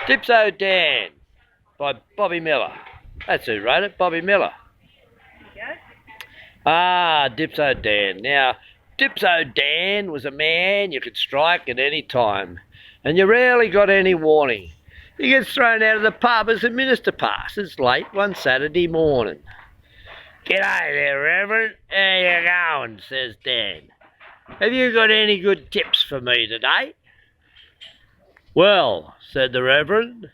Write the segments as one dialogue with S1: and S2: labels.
S1: Dippso Dan by Bobby Miller. That's who wrote it, Bobby Miller. Ah, Dippso Dan. Now, Dippso Dan was a man you could strike at any time, and you rarely got any warning. He gets thrown out of the pub as the minister passes late one Saturday morning. "G'day there, Reverend. How you going?" says Dan. "Have you got any good tips for me today?" "Well," said the Reverend,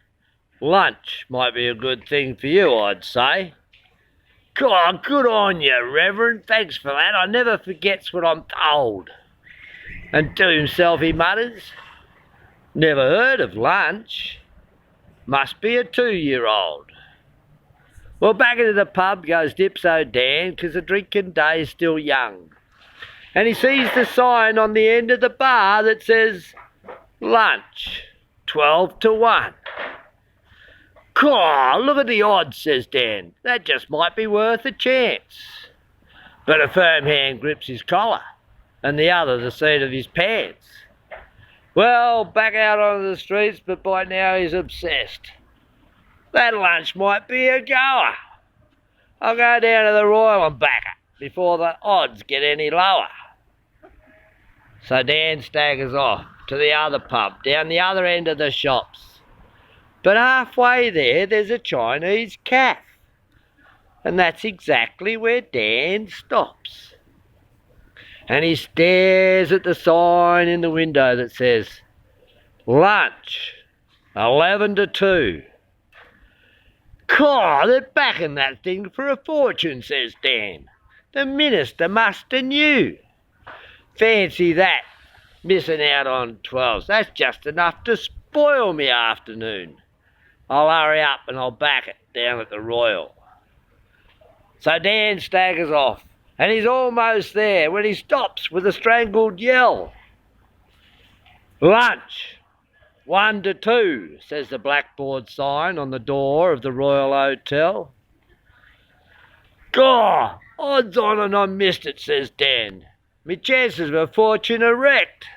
S1: "lunch might be a good thing for you, I'd say." "God, good on you, Reverend. Thanks for that. I never forgets what I'm told." And to himself he mutters, "Never heard of lunch. Must be a 2-year-old. Well, back into the pub goes Dippso Dan, 'cause the drinking day's still young. And he sees the sign on the end of the bar that says, "Lunch, 12 to 1. "Caw, look at the odds," says Dan. "That just might be worth a chance." But a firm hand grips his collar, and the other the seat of his pants. Well, back out onto the streets, but by now he's obsessed. That lunch might be a goer. I'll go down to the Royal and back it before the odds get any lower. So Dan staggers off to the other pub, down the other end of the shops. But halfway there's a Chinese cafe, and that's exactly where Dan stops. And he stares at the sign in the window that says, "Lunch, 11 to 2. "Caw, they're backing that thing for a fortune," says Dan. "The minister must have knew. Fancy that, missing out on 12s. That's just enough to spoil me afternoon. I'll hurry up and I'll back it down at the Royal." So Dan staggers off, and he's almost there when he stops with a strangled yell. "Lunch, 1 to 2, says the blackboard sign on the door of the Royal Hotel. "Gaw, odds on and I missed it," says Dan. "Me chances of a fortune are wrecked."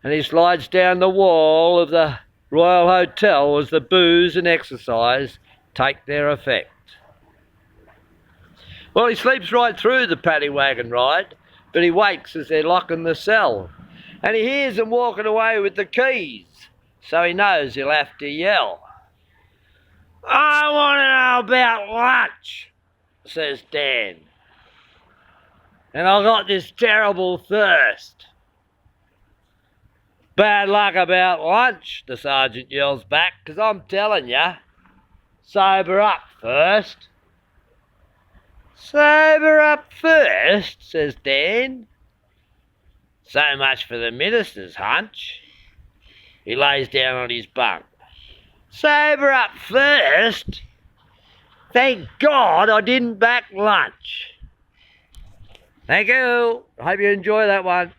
S1: And he slides down the wall of the Royal Hotel as the booze and exercise take their effect. Well, he sleeps right through the paddy wagon ride, but he wakes as they're locking the cell, and he hears them walking away with the keys, so he knows he'll have to yell. "I want to know about lunch," says Dan. "And I got this terrible thirst." "Bad luck about lunch," the sergeant yells back, "'cause I'm telling ya, sober up first." "Sober up first," says Dan. So much for the minister's hunch. He lays down on his bunk. "Sober up first? Thank God I didn't back lunch." Thank you. I hope you enjoy that one.